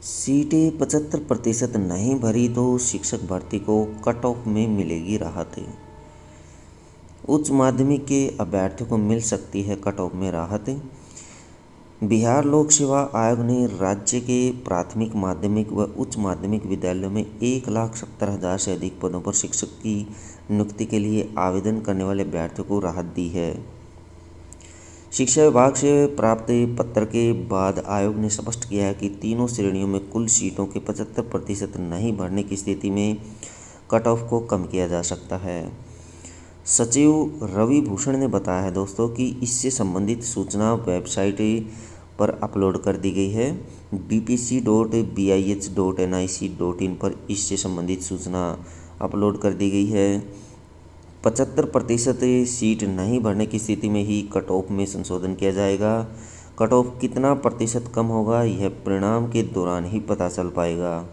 सीटें 75% नहीं भरी तो शिक्षक भर्ती को कट ऑफ में मिलेगी राहत। उच्च माध्यमिक के अभ्यर्थियों को मिल सकती है कट ऑफ में राहत। बिहार लोक सेवा आयोग ने राज्य के प्राथमिक माध्यमिक व उच्च माध्यमिक विद्यालयों में 1,70,000 से अधिक पदों पर शिक्षक की नियुक्ति के लिए आवेदन करने वाले अभ्यर्थियों को राहत दी है। शिक्षा विभाग से प्राप्त पत्र के बाद आयोग ने स्पष्ट किया है कि तीनों श्रेणियों में कुल सीटों के 75% नहीं भरने की स्थिति में कट ऑफ को कम किया जा सकता है। सचिव रवि भूषण ने बताया है दोस्तों कि इससे संबंधित सूचना वेबसाइट पर अपलोड कर दी गई है। bpc.bih.nic.in पर इससे संबंधित सूचना अपलोड कर दी गई है। 75% सीट नहीं भरने की स्थिति में ही कट ऑफ में संशोधन किया जाएगा। कट ऑफ कितना प्रतिशत कम होगा यह परिणाम के दौरान ही पता चल पाएगा।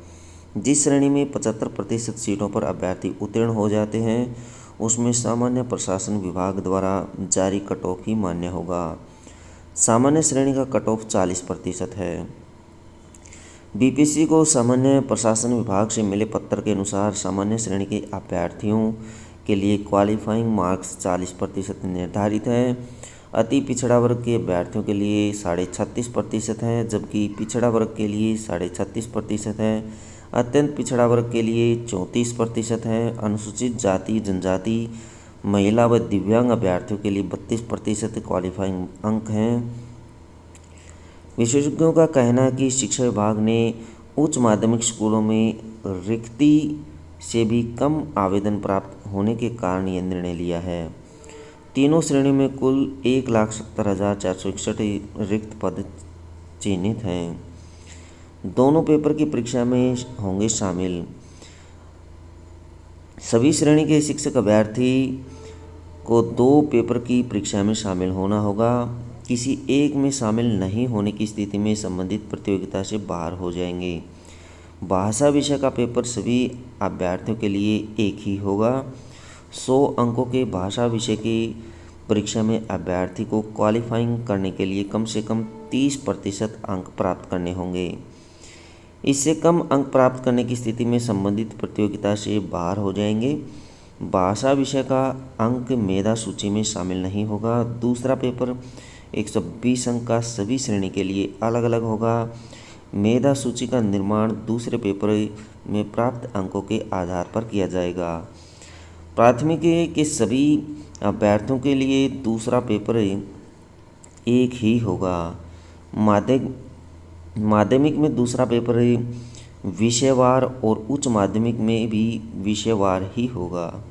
जिस श्रेणी में 75% सीटों पर अभ्यर्थी उत्तीर्ण हो जाते हैं उसमें सामान्य प्रशासन विभाग द्वारा जारी कट ऑफ ही मान्य होगा। सामान्य श्रेणी का कट ऑफ 40% है। बीपीसी को सामान्य प्रशासन विभाग से मिले पत्र के अनुसार सामान्य श्रेणी के अभ्यर्थियों के लिए क्वालिफाइंग मार्क्स 40% निर्धारित है। अति पिछड़ा वर्ग के अभ्यर्थियों के लिए 36.5% है, जबकि पिछड़ा वर्ग के लिए 36.5% है। अत्यंत पिछड़ा वर्ग के लिए 34% है। अनुसूचित जाति जनजाति महिला व दिव्यांग अभ्यर्थियों के लिए 32% क्वालिफाइंग अंक हैं। विशेषज्ञों का कहना है कि शिक्षा विभाग ने उच्च माध्यमिक स्कूलों में रिक्ति से भी कम आवेदन प्राप्त होने के कारण यह निर्णय लिया है। तीनों श्रेणियों में कुल 1,70,461 रिक्त पद चिन्हित हैं। दोनों पेपर की परीक्षा में होंगे शामिल। सभी श्रेणी के शिक्षक अभ्यर्थी को 2 पेपर की परीक्षा में शामिल होना होगा। किसी एक में शामिल नहीं होने की स्थिति में संबंधित प्रतियोगिता से बाहर हो जाएंगे। भाषा विषय का पेपर सभी अभ्यर्थियों के लिए एक ही होगा। 100 अंकों के भाषा विषय की परीक्षा में अभ्यर्थी को क्वालिफाइंग करने के लिए कम से कम 30% अंक प्राप्त करने होंगे। इससे कम अंक प्राप्त करने की स्थिति में संबंधित प्रतियोगिता से बाहर हो जाएंगे। भाषा विषय का अंक मेधा सूची में शामिल नहीं होगा। दूसरा पेपर 120 अंक का सभी श्रेणी के लिए अलग अलग होगा। मेधा सूची का निर्माण दूसरे पेपर में प्राप्त अंकों के आधार पर किया जाएगा। प्राथमिक के सभी अभ्यर्थियों के लिए दूसरा पेपर एक ही होगा। माध्यमिक में दूसरा पेपर विषयवार और उच्च माध्यमिक में भी विषयवार ही होगा।